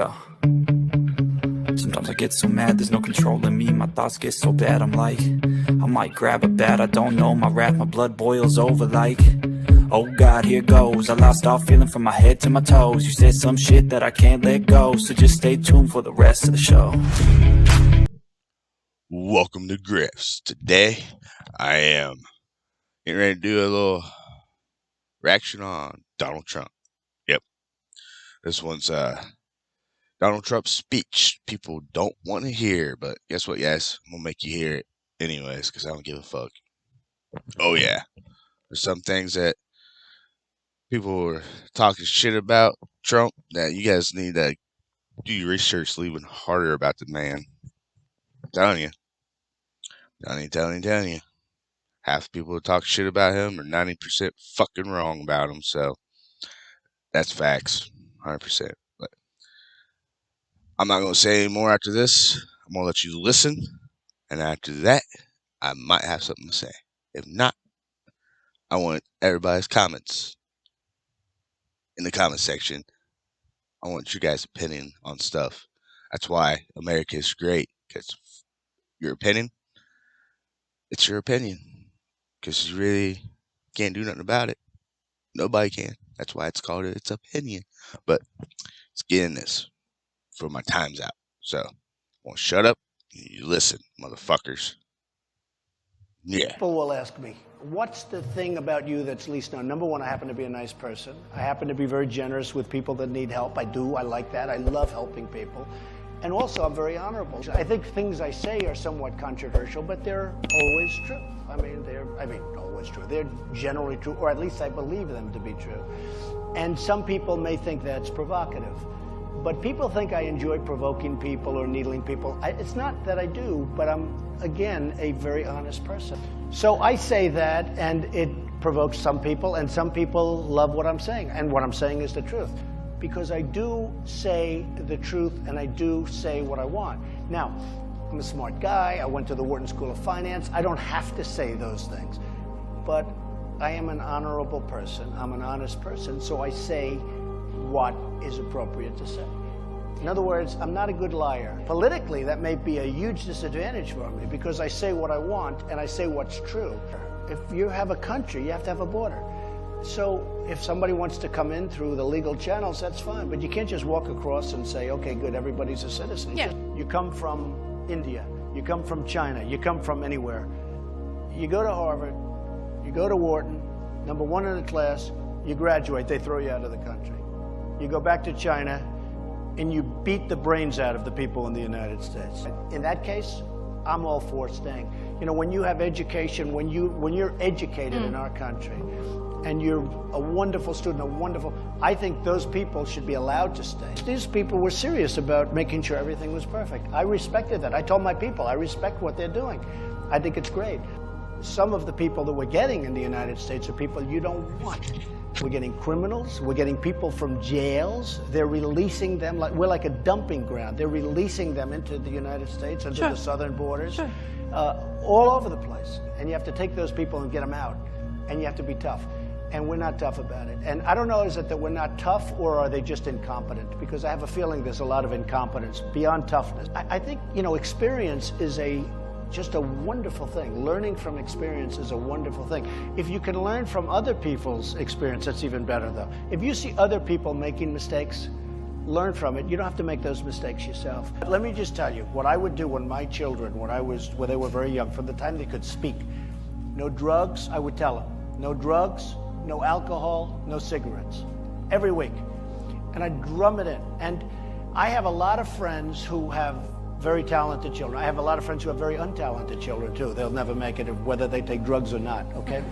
Yeah. Sometimes I get so mad, there's no controlling me. My thoughts get so bad, I'm like, I might grab a bat, I don't know. My wrath, my blood boils over like, oh God, here goes. I lost all feeling from my head to my toes. You said some shit that I can't let go, so just stay tuned for the rest of the show. Welcome to Griffs. Today, I am getting ready to do a little reaction on Donald Trump. Yep. This one's Donald Trump's speech people don't want to hear, but guess what, guys? I'm going to make you hear it anyways, because I don't give a fuck. Oh, yeah. There's some things that people are talking shit about Trump that you guys need to do your research even harder about the man. I'm telling you. Telling you. Half the people who talk shit about him are 90% fucking wrong about him, so that's facts, 100%. But I'm not going to say any more after this. I'm going to let you listen, and after that, I might have something to say. If not, I want everybody's comments in the comment section. I want your guys' opinion on stuff. That's why America is great, because your opinion, it's your opinion, because you really can't do nothing about it. Nobody can. That's why it's called its opinion. But let's get in this before my time's out. So, I want to shut up and you listen, motherfuckers. Yeah. People will ask me, what's the thing about you that's least known? Number one, I happen to be a nice person. I happen to be very generous with people that need help. I do. I like that. I love helping people. And also, I'm very honorable. I think things I say are somewhat controversial, but they're always true. Always true. They're generally true, or at least I believe them to be true. And some people may think that's provocative. But people think I enjoy provoking people or needling people. It's not that I do, but I'm, again, a very honest person. So I say that, and it provokes some people, and some people love what I'm saying. And what I'm saying is the truth. Because I do say the truth, and I do say what I want. Now, I'm a smart guy. I went to the Wharton School of Finance. I don't have to say those things. But I am an honorable person. I'm an honest person, so I say what is appropriate to say. In other words, I'm not a good liar. Politically, that may be a huge disadvantage for me because I say what I want and I say what's true. If you have a country, you have to have a border. So if somebody wants to come in through the legal channels, that's fine. But you can't just walk across and say, okay, good, everybody's a citizen. Yeah. You come from India, you come from China, you come from anywhere. You go to Harvard, you go to Wharton, number one in the class, you graduate, they throw you out of the country. You go back to China, and you beat the brains out of the people in the United States. In that case, I'm all for staying. You know, when you have education, when you're educated in our country, and you're a wonderful student, I think those people should be allowed to stay. These people were serious about making sure everything was perfect. I respected that. I told my people, I respect what they're doing. I think it's great. Some of the people that we're getting in the United States are people you don't want. We're getting criminals. We're getting people from jails. They're releasing them. We're like a dumping ground. They're releasing them into the United States, into the southern borders, all over the place. And you have to take those people and get them out. And you have to be tough. And we're not tough about it. And I don't know, is it that we're not tough, or are they just incompetent? Because I have a feeling there's a lot of incompetence beyond toughness. I think, you know, experience is just a wonderful thing. Learning from experience is a wonderful thing. If you can learn from other people's experience, that's even better, though. If you see other people making mistakes, learn from it. You don't have to make those mistakes yourself. Let me just tell you, what I would do when my children, when they were very young, from the time they could speak, no drugs, I would tell them. No drugs, no alcohol, no cigarettes. Every week. And I drum it in. And I have a lot of friends who have very talented children. I have a lot of friends who have very untalented children too. They'll never make it whether they take drugs or not, okay?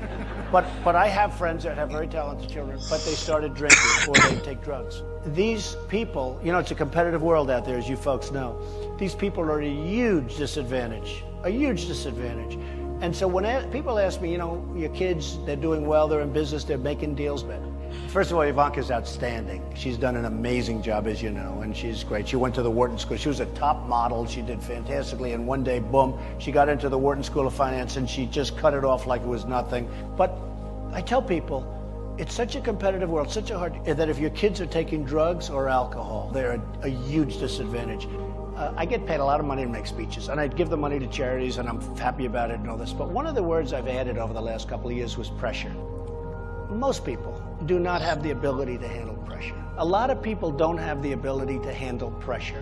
But I have friends that have very talented children, but they started drinking or they take drugs. These people, you know, it's a competitive world out there, as you folks know. These people are at a huge disadvantage, And so when people ask me, you know, your kids, they're doing well, they're in business, they're making deals, but first of all, Ivanka's outstanding. She's done an amazing job, as you know, and she's great. She went to the Wharton School. She was a top model. She did fantastically, and one day, boom, she got into the Wharton School of Finance, and she just cut it off like it was nothing. But I tell people, It's such a competitive world, such a hard, that if your kids are taking drugs or alcohol, they're a huge disadvantage. I get paid a lot of money to make speeches, and I give the money to charities, and I'm happy about it and all this. But one of the words I've added over the last couple of years was pressure. Most people do not have the ability to handle pressure. A lot of people don't have the ability to handle pressure.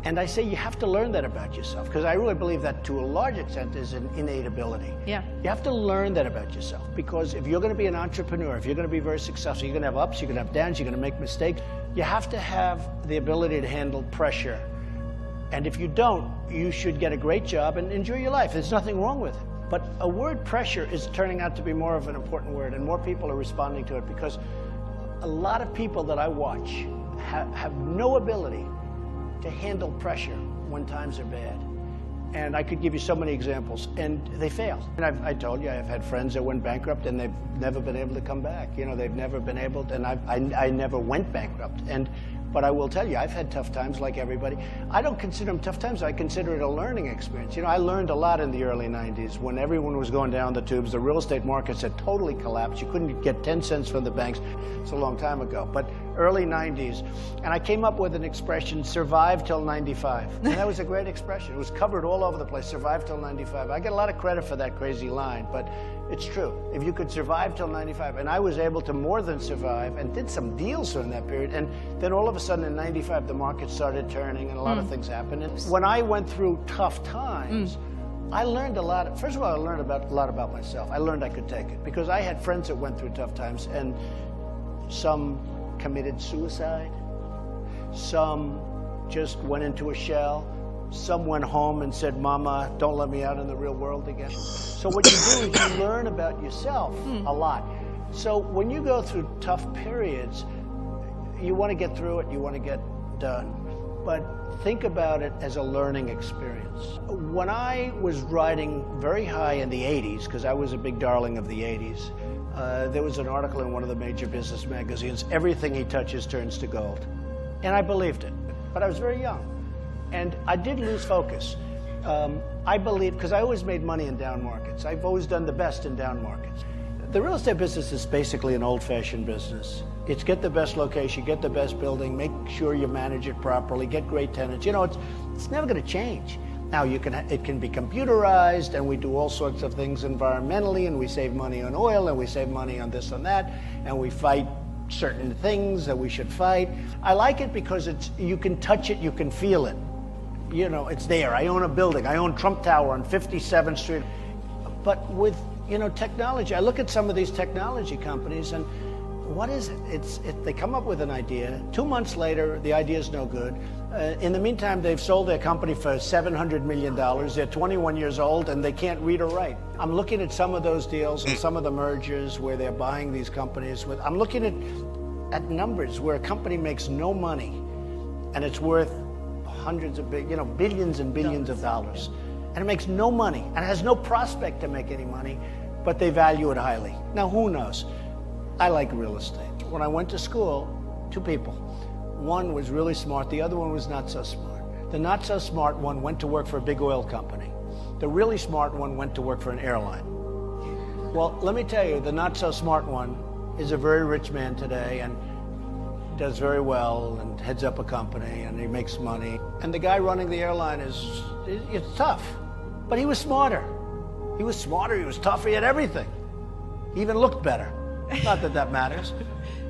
And I say you have to learn that about yourself, because I really believe that to a large extent is an innate ability. Yeah. You have to learn that about yourself, because if you're going to be an entrepreneur, if you're going to be very successful, you're going to have ups, you're going to have downs, you're going to make mistakes. You have to have the ability to handle pressure. And if you don't, you should get a great job and enjoy your life. There's nothing wrong with it. But a word pressure is turning out to be more of an important word, and more people are responding to it, because a lot of people that I watch have no ability to handle pressure when times are bad. And I could give you so many examples, and they fail. And I told you, I've had friends that went bankrupt and they've never been able to come back. You know, they've never been able to, and I never went bankrupt. But I will tell you, I've had tough times like everybody. I don't consider them tough times, I consider it a learning experience. You know, I learned a lot in the early 90s when everyone was going down the tubes. The real estate markets had totally collapsed. You couldn't get 10 cents from the banks. It's a long time ago, but early 90s. And I came up with an expression, survive till 95. And that was a great expression. It was covered all over the place, survive till 95. I get a lot of credit for that crazy line, but it's true. If you could survive till 95, and I was able to more than survive and did some deals during that period, and then all of a sudden in 95, the market started turning and a lot of things happened. And when I went through tough times, I learned a lot. First of all, I learned a lot about myself. I learned I could take it, because I had friends that went through tough times, and some committed suicide, some just went into a shell, some went home and said, Mama, don't let me out in the real world again. So what you do is you learn about yourself a lot. So when you go through tough periods, you want to get through it, you want to get done. But think about it as a learning experience. When I was riding very high in the 80s, because I was a big darling of the 80s, there was an article in one of the major business magazines, everything he touches turns to gold. And I believed it, but I was very young. And I did lose focus. I believe, because I always made money in down markets. I've always done the best in down markets. The real estate business is basically an old-fashioned business. It's get the best location, get the best building, make sure you manage it properly, get great tenants. You know, it's never going to change. Now, it can be computerized, and we do all sorts of things environmentally, and we save money on oil, and we save money on this and that, and we fight certain things that we should fight. I like it because you can touch it, you can feel it. You know, it's there. I own a building. I own Trump Tower on 57th Street. But with, you know, technology, I look at some of these technology companies, and what is it? They come up with an idea. 2 months later, the idea is no good. In the meantime, they've sold their company for $700 million. They're 21 years old, and they can't read or write. I'm looking at some of those deals and some of the mergers where they're buying these companies. I'm looking at numbers where a company makes no money, and it's worth hundreds of billions and billions of dollars, and it makes no money and has no prospect to make any money, but they value it highly. Now, who knows? I like real estate. When I went to school, two people. One was really smart, the other one was not so smart. The not so smart one went to work for a big oil company. The really smart one went to work for an airline. Well, let me tell you, the not so smart one is a very rich man today, and does very well and heads up a company, and he makes money. And the guy running the airline it's tough, but he was smarter. He was smarter, he was tougher, he had everything. He even looked better. Not that that matters.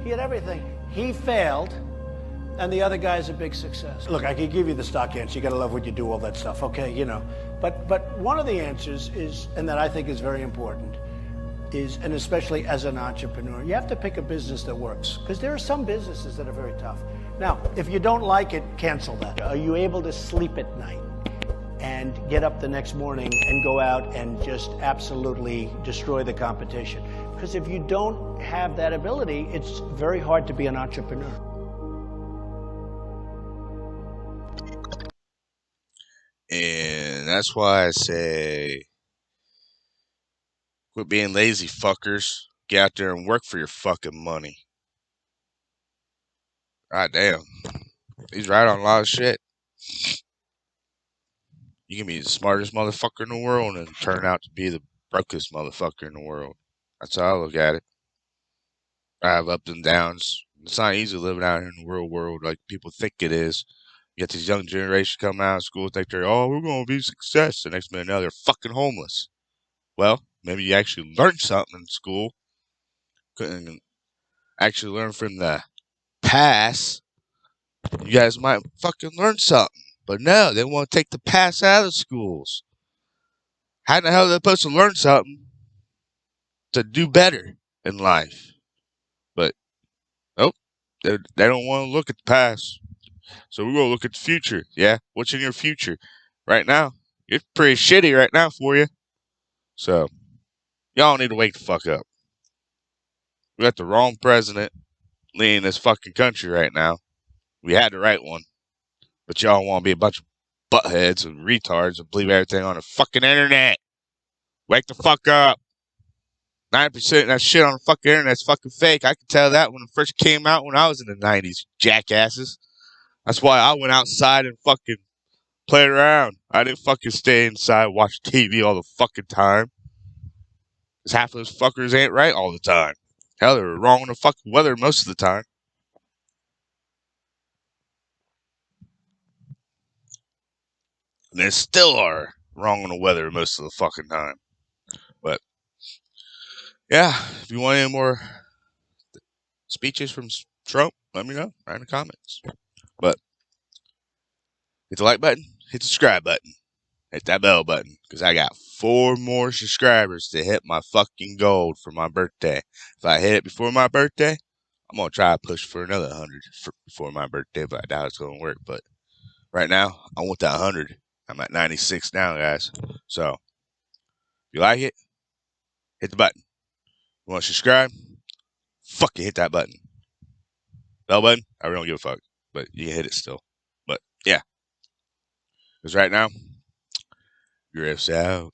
He had everything. He failed, and the other guy's a big success. Look, I could give you the stock answer. You gotta love what you do, all that stuff, okay, you know. But one of the answers is, and that I think is very important, is, and especially as an entrepreneur, you have to pick a business that works, because there are some businesses that are very tough. Now, if you don't like it, cancel that. Are you able to sleep at night and get up the next morning and go out and just absolutely destroy the competition? Because if you don't have that ability, it's very hard to be an entrepreneur. And that's why I say, quit being lazy, fuckers. Get out there and work for your fucking money. God damn. He's right on a lot of shit. You can be the smartest motherfucker in the world and turn out to be the brokest motherfucker in the world. That's how I look at it. I have ups and downs. It's not easy living out here in the real world like people think it is. You got this young generation coming out of school, think they're, oh, we're going to be success. The next minute, now they're fucking homeless. Well, maybe you actually learned something in school. Couldn't actually learn from the past. You guys might fucking learn something. But no, they want to take the past out of schools. How the hell are they supposed to learn something to do better in life? But, nope, they don't want to look at the past. So we're going to look at the future. Yeah, what's in your future? Right now, it's pretty shitty right now for you. So, y'all need to wake the fuck up. We got the wrong president leading this fucking country right now. We had the right one. But y'all want to be a bunch of buttheads and retards and believe everything on the fucking internet. Wake the fuck up. 90% of that shit on the fucking internet's fucking fake. I could tell that when it first came out when I was in the 90s, jackasses. That's why I went outside and fucking played around. I didn't fucking stay inside and watch TV all the fucking time. Because half of those fuckers ain't right all the time. Hell, they're wrong on the fucking weather most of the time. And they still are wrong on the weather most of the fucking time. But, yeah, if you want any more speeches from Trump, let me know. Write in the comments. But, hit the like button, hit the subscribe button, hit that bell button, because I got 4 more subscribers to hit my fucking goal for my birthday. If I hit it before my birthday, I'm going to try to push for another 100 before my birthday, but I doubt it's going to work. But right now, I want that 100. I'm at 96 now, guys. So, if you like it, hit the button. You want to subscribe? Fucking hit that button. Bell button? I really don't give a fuck. But you can hit it still. But, yeah. Because right now, Griffs out.